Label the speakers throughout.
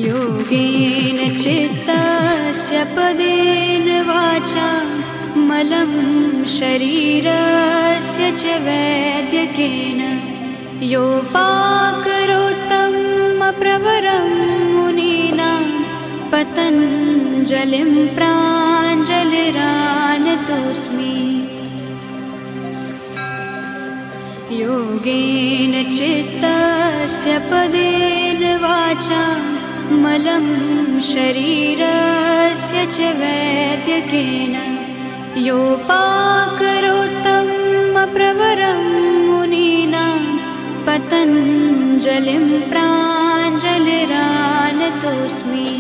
Speaker 1: योगेन चित्तस्य पदेन वाचा मलं शरीरस्य च वैद्यकेन योपाकरोत्तं प्रवरं मुनीनां पतञ्जलिं प्राञ्जलिरानतोऽस्मि। योगेन चित्तस्य पदेन वाचा मलं शरीरस्य च वैद्यकेन योपाकरोत्तं प्रवरं मुनीनां पतञ्जलिं प्राञ्जलिरानतोऽस्मि।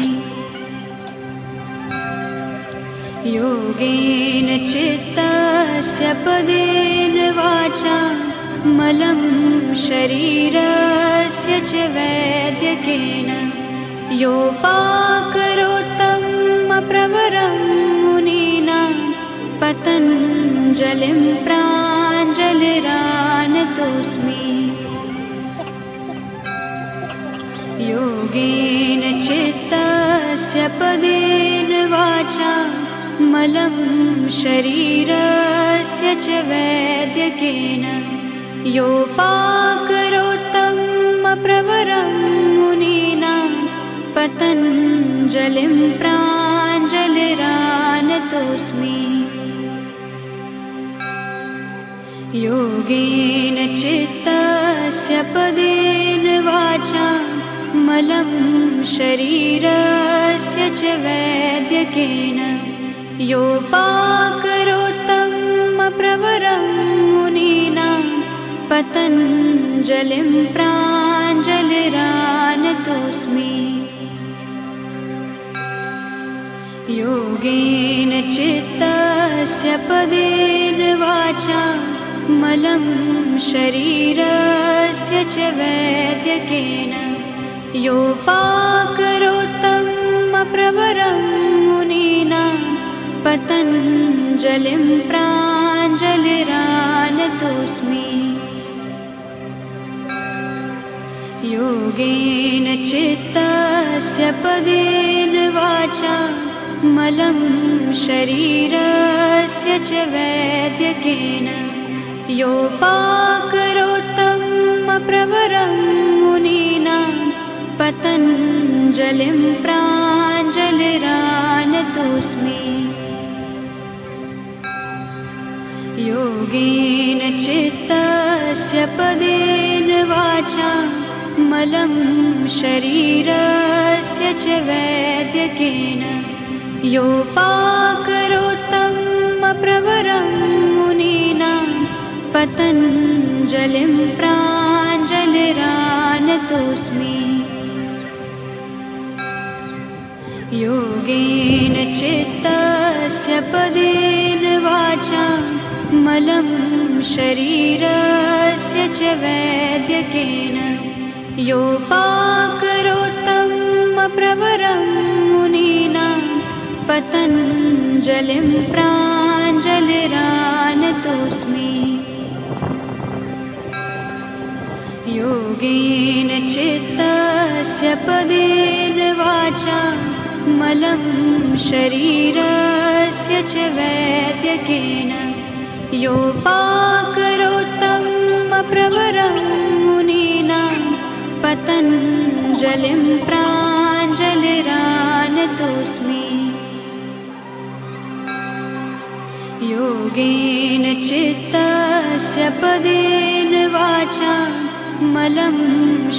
Speaker 1: योगेन चित्तस्य पदेन वाचा मलं शरीरस्य च वैद्यकेन योपाकरोत्तं प्रवरं मुनीनां पतञ्जलिं प्राञ्जलिरानतोऽस्मि। योगेन चित्तस्य पदेन वाचा मलं शरीरस्य च वैद्यकेन योपाकरोत्तं प्रवरं मुनीनां पतञ्जलिं प्राञ्जलिरानतोऽस्मि। योगेन चित्तस्य पदेन वाचा मलं शरीरस्य च वैद्यकेन योपाकरोत्तं प्रवरं मुनीनां पतञ्जलिं प्राञ्जलिरानतोऽस्मि। योगेन चित्तस्य पदेन वाचा मलं शरीरस्य च वैद्यकेन योपाकरोत्तं प्रवरं मुनीनां पतञ्जलिं प्राञ्जलिरानतोऽस्मि। योगेन चित्तस्य पदेन वाचा मलं शरीरस्य च वैद्यकेन योपाकरोत्तं प्रवरं मुनीनां पतञ्जलिं प्राञ्जलिरानतोऽस्मि। योगेन चित्तस्य पदेन वाचा मलं शरीरस्य च वैद्यकेन योपाकरोत्तं प्रवरं मुनीनां पतञ्जलिं प्राञ्जलिरानतोऽस्मि। योगेन चित्तस्य पदेन वाचा मलं शरीरस्य च वैद्यकेन योपाकरोत्तं प्रवरं मुनीनां पतञ्जलिं प्राञ्जलिरानतोऽस्मि। योगेन चित्तस्य पदेन वाचा मलं शरीरस्य च वैद्यकेन योपाकरोत्तं प्रवरं मुनीनां पतञ्जलिं प्राञ्जलिरानतोऽस्मि। योगेन चित्तस्य पदेन वाचा मलं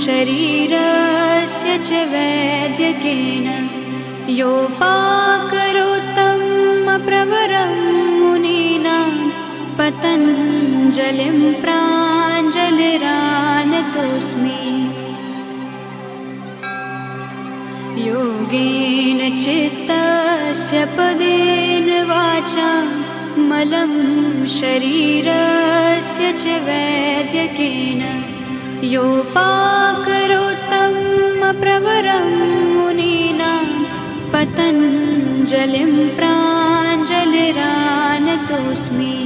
Speaker 1: शरीरस्य च वैद्यकेन योपाकरोत्तं प्रवरं मुनीनां पतञ्जलिं प्राञ्जलिरानतोऽस्मि। योगेन चित्तस्य पदेन वाचा मलं शरीरस्य च वैद्यकेन योपाकरोत्तं प्रवरं मुनीनां पतञ्जलिं प्राञ्जलिरानतोऽस्मि।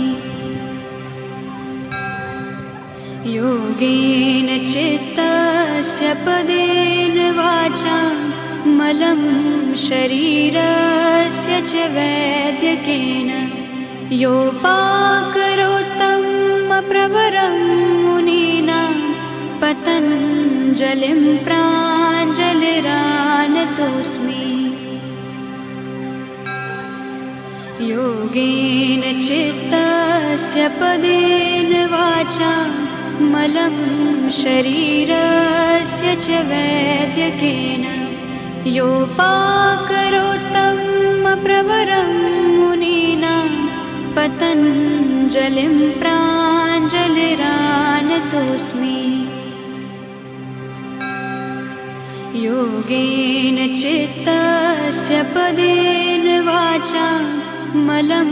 Speaker 1: योगेन चित्तस्य पदेन वाचा मलं शरीरस्य च वैद्यकेन योपाकरोत्तमप्रवरं मुनिना पतञ्जलिं प्राञ्जलिरानतोऽस्मि। योगेन चित्तस्य पदेन वाचा मलं शरीरस्य च वैद्यकेन योपाकरोत्तमप्रवरं मुनिना पतञ्जलिं प्राञ्जलिरानतोऽस्मि। योगेन चित्तस्य पदेन वाचा मलं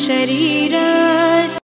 Speaker 1: शरीरस्य